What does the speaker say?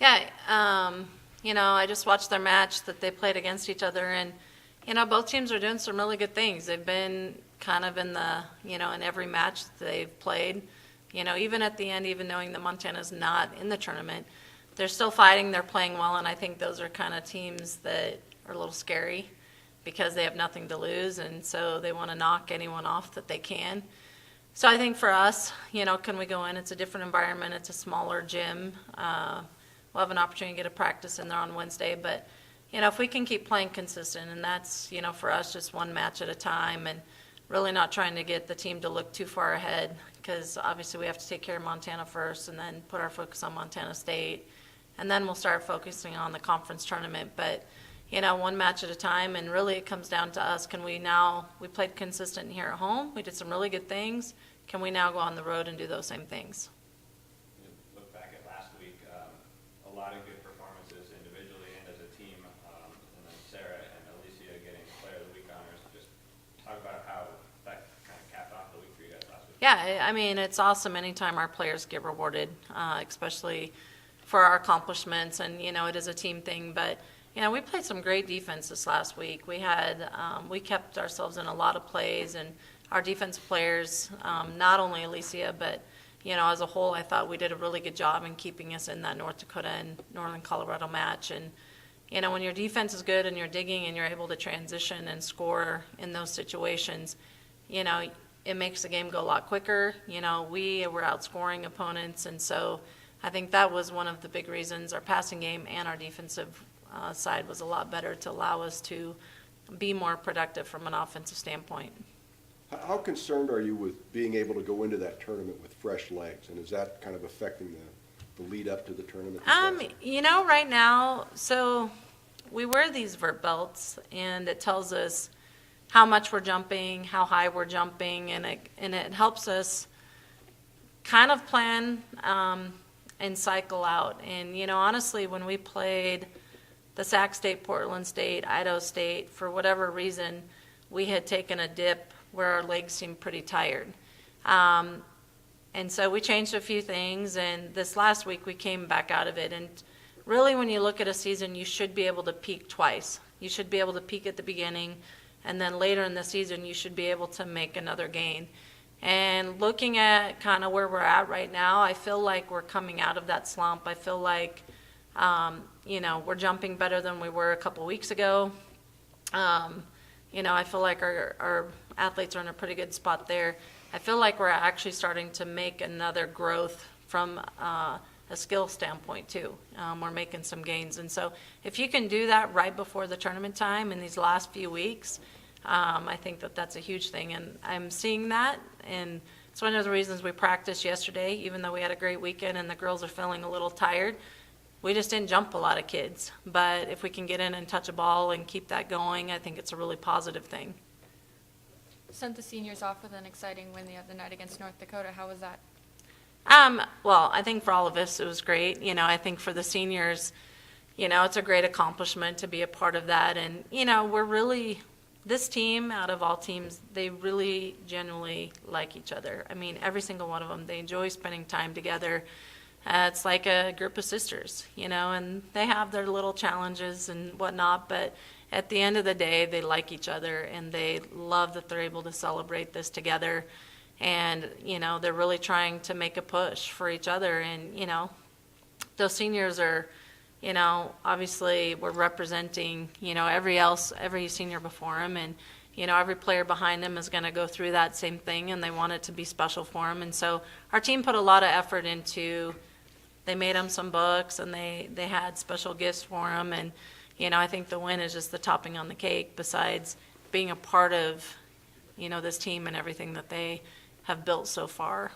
Yeah, I just watched their match that they played against each other, and, both teams are doing some really good things. They've been kind of in in every match that they've played, even at the end, even knowing that Montana's not in the tournament, they're still fighting, they're playing well, and I think those are kind of teams that are a little scary because they have nothing to lose, and so they want to knock anyone off that they can. So I think for us, can we go in? It's a different environment. It's a smaller gym. We'll have an opportunity to get a practice in there on Wednesday. But, if we can keep playing consistent, and that's, for us, just one match at a time and really not trying to get the team to look too far ahead, because obviously we have to take care of Montana first and then put our focus on Montana State. And then we'll start focusing on the conference tournament. But, one match at a time, and really it comes down to us. We played consistent here at home. We did some really good things. Can we now go on the road and do those same things? Look back at last week, a lot of good performances individually and as a team, and then Sarah and Alicia getting Player of the Week honors. Just talk about how that kind of capped off the week for you guys last week. Yeah, I mean, it's awesome anytime our players get rewarded, especially for our accomplishments, and, it is a team thing, but we played some great defense this last week. We kept ourselves in a lot of plays, and our defensive players, not only Alicia, but, as a whole, I thought we did a really good job in keeping us in that North Dakota and Northern Colorado match. And, when your defense is good and you're digging and you're able to transition and score in those situations, it makes the game go a lot quicker. We were outscoring opponents, and so I think that was one of the big reasons our passing game and our defensive side was a lot better to allow us to be more productive from an offensive standpoint. How concerned are you with being able to go into that tournament with fresh legs, and is that kind of affecting the lead up to the tournament? Right now, so we wear these vert belts, and it tells us how much we're jumping, how high we're jumping, and it helps us kind of plan and cycle out. And honestly, when we played the Sac State, Portland State, Idaho State, for whatever reason, we had taken a dip where our legs seemed pretty tired. And so we changed a few things, and this last week we came back out of it. And really, when you look at a season, you should be able to peak twice. You should be able to peak at the beginning, and then later in the season, you should be able to make another gain. And looking at kind of where we're at right now, I feel like we're coming out of that slump. I feel like we're jumping better than we were a couple weeks ago. I feel like our athletes are in a pretty good spot there. I feel like we're actually starting to make another growth from a skill standpoint too. We're making some gains. And so if you can do that right before the tournament time in these last few weeks, I think that's a huge thing. And I'm seeing that, and it's one of the reasons we practiced yesterday, even though we had a great weekend and the girls are feeling a little tired. We just didn't jump a lot of kids, but if we can get in and touch a ball and keep that going, I think it's a really positive thing. Sent the seniors off with an exciting win the other night against North Dakota. How was that? Well, I think for all of us it was great. I think for the seniors, it's a great accomplishment to be a part of that. And, we're really, this team, out of all teams, they really genuinely like each other. I mean, every single one of them, they enjoy spending time together. It's like a group of sisters, and they have their little challenges and whatnot, but at the end of the day, they like each other, and they love that they're able to celebrate this together. And, they're really trying to make a push for each other. And, those seniors are, obviously we're representing, every senior before them, and, every player behind them is going to go through that same thing, and they want it to be special for them. And so our team put a lot of effort into. They made them some books, and they had special gifts for them. And, I think the win is just the topping on the cake, besides being a part of, this team and everything that they have built so far.